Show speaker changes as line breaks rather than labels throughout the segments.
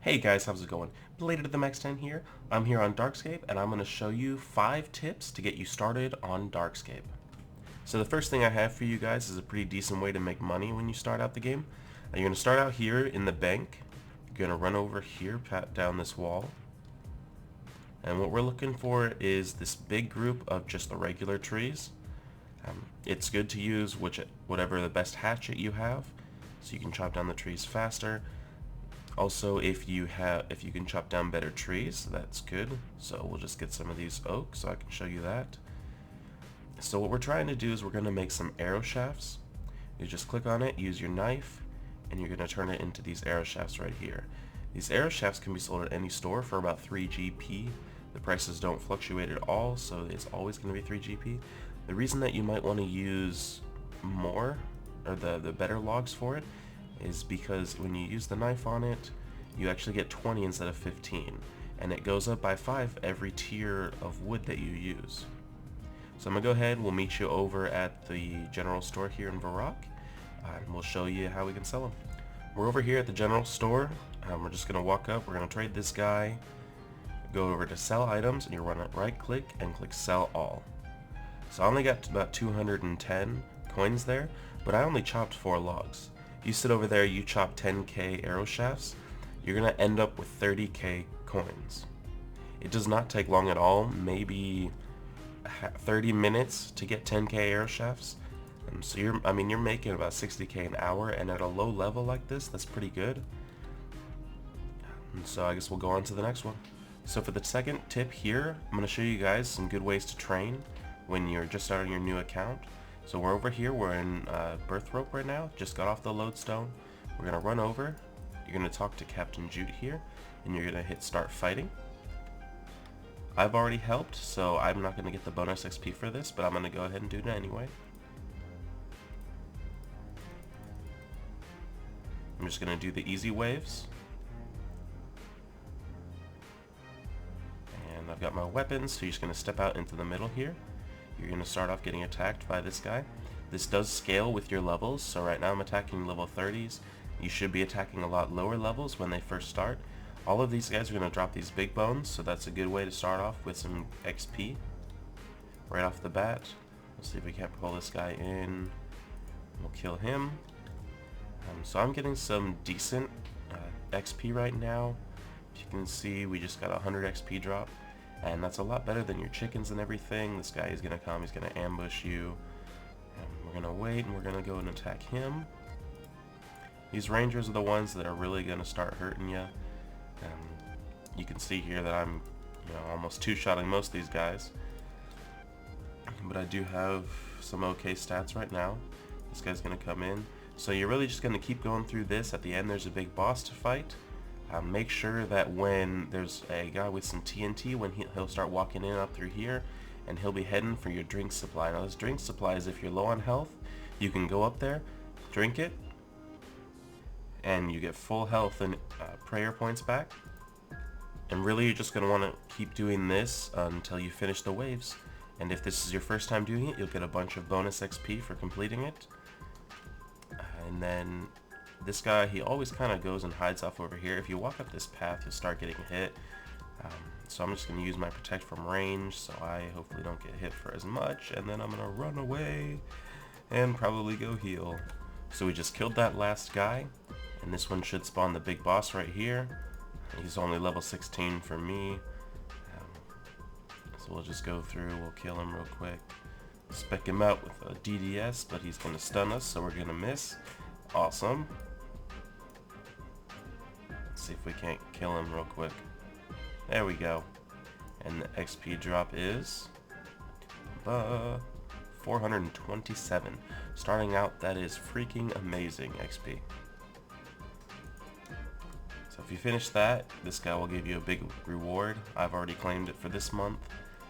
Hey guys, how's it going? Belated the Max 10 here. I'm here on Darkscape and I'm going to show you 5 tips to get you started on Darkscape. So the first thing I have for you guys is a pretty decent way to make money when you start out the game. You're going to start out here in the bank. You're going to run over here, pat down this wall. And what we're looking for is this big group of just the regular trees. It's good to use whatever the best hatchet you have, so you can chop down the trees faster. Also, if you can chop down better trees, that's good. So we'll just get some of these oak so I can show you that. So what we're trying to do is we're going to make some arrow shafts. You just click on it, use your knife, and you're going to turn it into these arrow shafts right here. These arrow shafts can be sold at any store for about 3 GP. The prices don't fluctuate at all, so it's always going to be 3 GP. The reason that you might want to use more, or the better logs for it, is because when you use the knife on it, you actually get 20 instead of 15, and it goes up by 5 every tier of wood that you use. So I'm gonna go ahead, we'll meet you over at the general store here in Varrock, and we'll show you how we can sell them. We're over here at the general store. We're just gonna walk up, we're gonna trade this guy, go over to sell items, and you run it right click and click sell all. So I only got about 210 coins there, but I only chopped 4 logs. You sit over there, you chop 10k arrow shafts, you're going to end up with 30k coins. It does not take long at all, maybe 30 minutes to get 10k arrow shafts. So you're making about 60k an hour, and at a low level like this, that's pretty good. And so I guess we'll go on to the next one. So for the second tip here, I'm going to show you guys some good ways to train when you're just starting your new account. So we're over here, we're in Birth Rope right now, just got off the lodestone. We're going to run over, you're going to talk to Captain Jute here, and you're going to hit start fighting. I've already helped, so I'm not going to get the bonus XP for this, but I'm going to go ahead and do it anyway. I'm just going to do the easy waves. And I've got my weapons, so you're just going to step out into the middle here. You're going to start off getting attacked by this guy. This does scale with your levels, so right now I'm attacking level 30s. You should be attacking a lot lower levels when they first start. All of these guys are going to drop these big bones, so that's a good way to start off with some XP right off the bat. Let's see if we can't pull this guy in. We'll kill him. So I'm getting some decent XP right now. As you can see, we just got a 100 XP drop. And that's a lot better than your chickens and everything. This guy is going to come, he's going to ambush you. And we're going to wait and we're going to go and attack him. These rangers are the ones that are really going to start hurting you. You can see here that I'm almost two-shotting most of these guys. But I do have some okay stats right now. This guy's going to come in. So you're really just going to keep going through this. At the end there's a big boss to fight. Make sure that when there's a guy with some TNT, when he'll start walking in up through here, and he'll be heading for your drink supply. Now this drink supply is if you're low on health, you can go up there, drink it, and you get full health and prayer points back. And really you're just going to want to keep doing this until you finish the waves. And if this is your first time doing it, you'll get a bunch of bonus XP for completing it. And then this guy, he always kind of goes and hides off over here. If you walk up this path, you'll start getting hit. So I'm just going to use my protect from range, so I hopefully don't get hit for as much. And then I'm going to run away and probably go heal. So we just killed that last guy, and this one should spawn the big boss right here. He's only level 16 for me. So we'll just go through, we'll kill him real quick. Spec him out with a DDS, but he's going to stun us, so we're going to miss. Awesome. See if we can't kill him real quick. There we go. And the XP drop is 427. Starting out, that is freaking amazing XP. So if you finish that, this guy will give you a big reward. I've already claimed it for this month.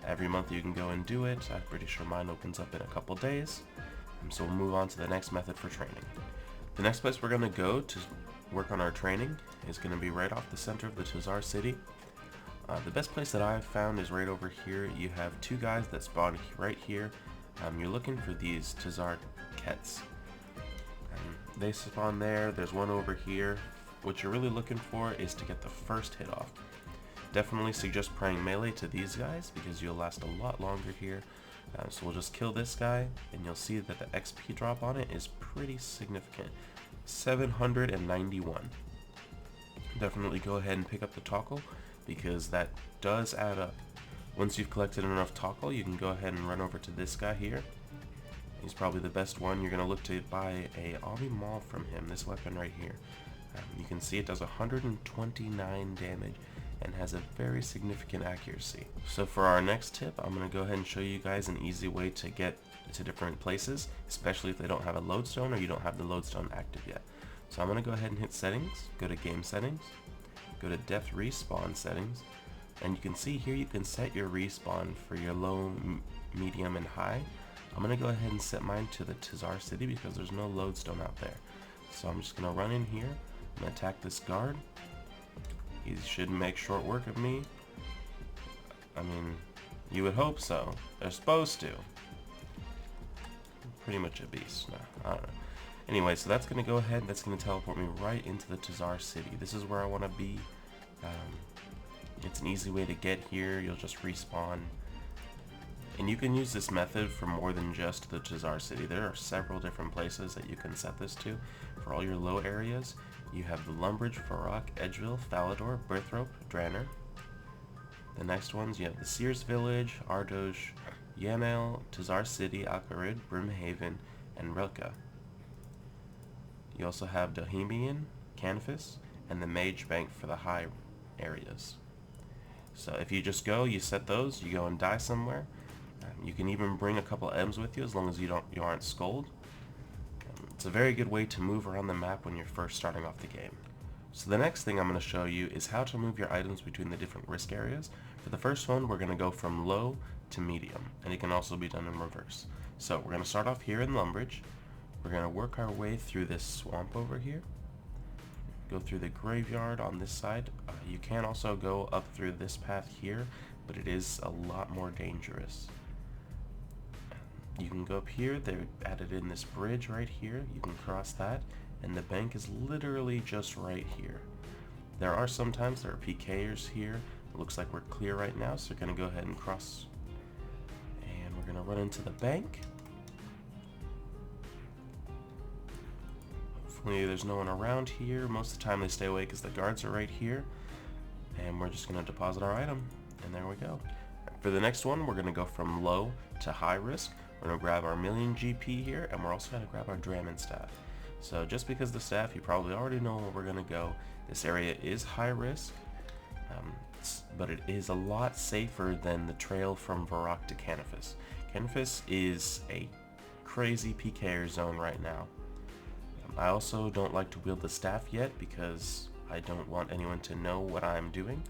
Every month you can go and do it. I'm pretty sure mine opens up in a couple days. So we'll move on to the next method for training. The next place we're going to go to work on our training is going to be right off the center of the Tazar City. The best place that I've found is right over here. You have 2 guys that spawn right here. You're looking for these Tazar Kets. They spawn there. There's one over here what you're really looking for is to get the first hit off. Definitely suggest praying melee to these guys because you'll last a lot longer here. So we'll just kill this guy, and you'll see that the XP drop on it is pretty significant. 791. Definitely go ahead and pick up the toggle because that does add up. Once you've collected enough toggle, you can go ahead and run over to this guy here. He's probably the best one. You're going to look to buy a Avi Maul from him, this weapon right here. You can see it does 129 damage and has a very significant accuracy. So for our next tip, I'm going to go ahead and show you guys an easy way to get to different places, especially if they don't have a lodestone or you don't have the lodestone active yet. So I'm going to go ahead and hit settings, go to game settings, go to depth respawn settings, and you can see here you can set your respawn for your low, medium, and high. I'm going to go ahead and set mine to the Tizar City because there's no lodestone out there. So I'm just going to run in here, I'm going to attack this guard. He should make short work of me. I mean, you would hope so. They're supposed to. Pretty much a beast. No, I don't know. Anyway, so that's going to go ahead. That's going to teleport me right into the Tizar City. This is where I want to be. It's an easy way to get here. You'll just respawn. And you can use this method for more than just the Tizar City. There are several different places that you can set this to. For all your low areas, you have the Lumbridge, Varrock, Edgeville, Falador, Birthrope, Draenor. The next ones, you have the Sears Village, Ardosh, Yanel, Tizar City, Alcarid, Brimhaven, and Rilka. You also have Dohemian, Canvas, and the Mage Bank for the high areas. So if you just go, you set those, you go and die somewhere. You can even bring a couple M's with you as long as you aren't Scold. It's a very good way to move around the map when you're first starting off the game. So the next thing I'm going to show you is how to move your items between the different risk areas. For the first one, we're going to go from low to medium, and it can also be done in reverse. So we're going to start off here in Lumbridge. We're going to work our way through this swamp over here. Go through the graveyard on this side. You can also go up through this path here, but it is a lot more dangerous. You can go up here, they added in this bridge right here, you can cross that, and the bank is literally just right here. There are sometimes there are PKers here. It looks like we're clear right now, so we're going to go ahead and cross, and we're going to run into the bank. Hopefully there's no one around here. Most of the time they stay away because the guards are right here, and we're just going to deposit our item, and there we go. For the next one, we're going to go from low to high risk. We're going to grab our million GP here, and we're also going to grab our Dramen staff. So just because the staff, you probably already know where we're going to go. This area is high risk, but it is a lot safer than the trail from Varrock to Canifis. Canifis is a crazy PKer zone right now. I also don't like to wield the staff yet because I don't want anyone to know what I'm doing.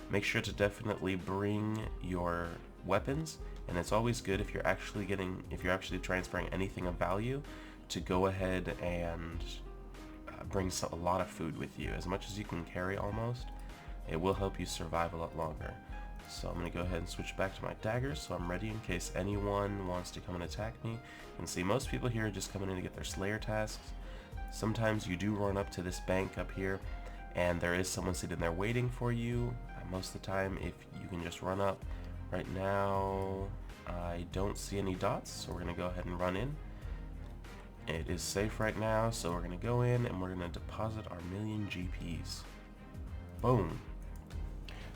Make sure to definitely bring your weapons, and it's always good if you're actually transferring anything of value to go ahead and bring a lot of food with you, as much as you can carry almost. It will help you survive a lot longer. So I'm going to go ahead and switch back to my daggers so I'm ready in case anyone wants to come and attack me. You can see most people here are just coming in to get their Slayer tasks. Sometimes you do run up to this bank up here and there is someone sitting there waiting for you. Most of the time, if you can just run up. Right now I don't see any dots, so we're going to go ahead and run in. It is safe right now, so we're going to go in and we're going to deposit our million GPs. Boom.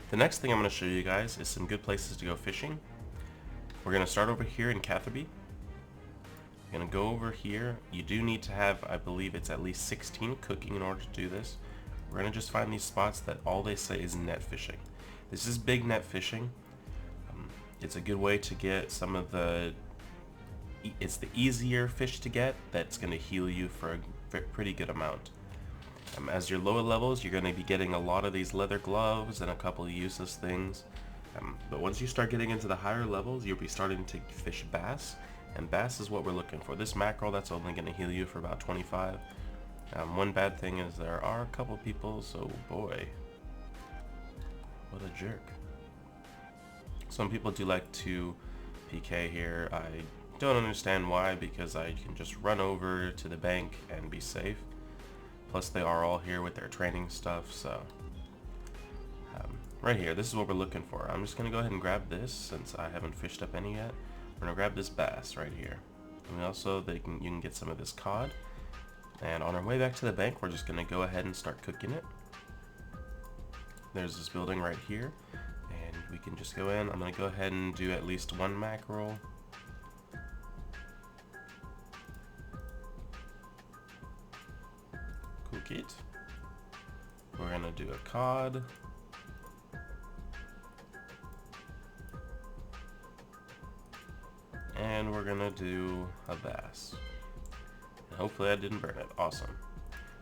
The next thing I'm going to show you guys is some good places to go fishing. We're going to start over here in Catherby. We're going to go over here. You do need to have, I believe it's at least 16 cooking in order to do this. We're going to just find these spots that all they say is net fishing. This is big net fishing. It's a good way to get some of the... It's the easier fish to get that's going to heal you for a pretty good amount. As your lower levels, you're going to be getting a lot of these leather gloves and a couple of useless things. But once you start getting into the higher levels, you'll be starting to fish bass. And bass is what we're looking for. This mackerel, that's only going to heal you for about 25. One bad thing is there are a couple people, so boy, what a jerk. Some people do like to PK here. I don't understand why, because I can just run over to the bank and be safe. plus they are all here with their training stuff, so right here, this is what we're looking for. I'm just gonna go ahead and grab this since I haven't fished up any yet. We're gonna grab this bass right here, and also you can get some of this cod. And on our way back to the bank, we're just gonna go ahead and start cooking it. There's this building right here, and we can just go in. I'm gonna go ahead and do at least one mackerel. Cook it. We're gonna do a cod. And we're gonna do a bass. And hopefully I didn't burn it. Awesome.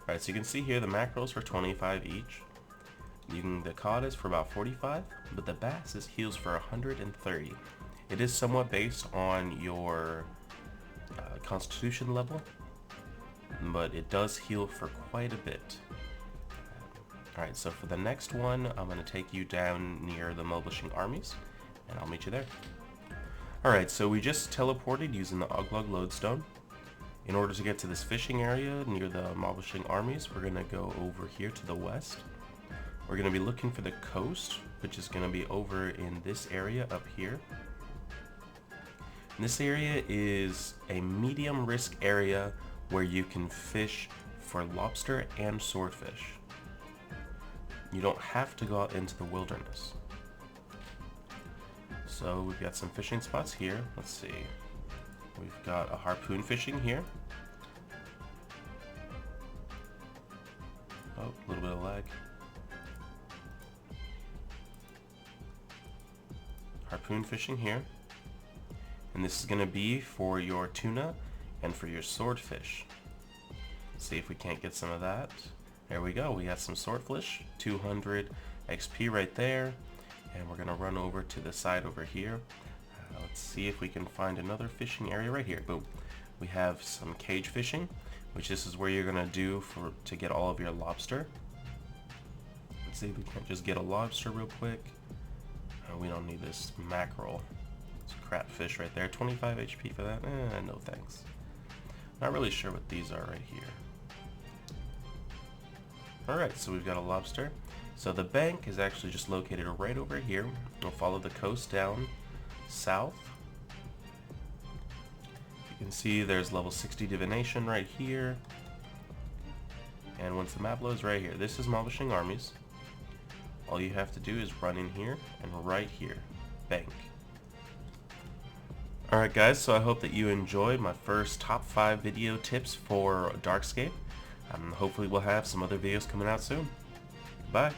Alright, so you can see here the mackerels for 25 each. The cod is for about 45, but the bass heals for 130. It is somewhat based on your constitution level, but it does heal for quite a bit. Alright, so for the next one, I'm going to take you down near the Moblishing Armies, and I'll meet you there. Alright, so we just teleported using the Oglog Lodestone. In order to get to this fishing area near the Moblishing Armies, we're going to go over here to the west. We're going to be looking for the coast, which is going to be over in this area up here. And this area is a medium risk area where you can fish for lobster and swordfish. You don't have to go out into the wilderness. So we've got some fishing spots here. Let's see. We've got a harpoon fishing here. Oh, a little bit of lag. Harpoon fishing here. And this is going to be for your tuna and for your swordfish. See if we can't get some of that. There we go. We got some swordfish. 200 XP right there. And we're going to run over to the side over here. Let's see if we can find another fishing area right here. Boom. We have some cage fishing, which this is where you're going to do to get all of your lobster. Let's see if we can just get a lobster real quick. We don't need this mackerel. It's a crap fish right there. 25 HP for that? No thanks. Not really sure what these are right here. Alright, so we've got a lobster. So the bank is actually just located right over here. We'll follow the coast down south. You can see there's level 60 divination right here. And once the map loads right here, this is Moblishing Armies. All you have to do is run in here and right here, bank. Alright guys, so I hope that you enjoyed my first top 5 video tips for Darkscape. Hopefully we'll have some other videos coming out soon. Bye.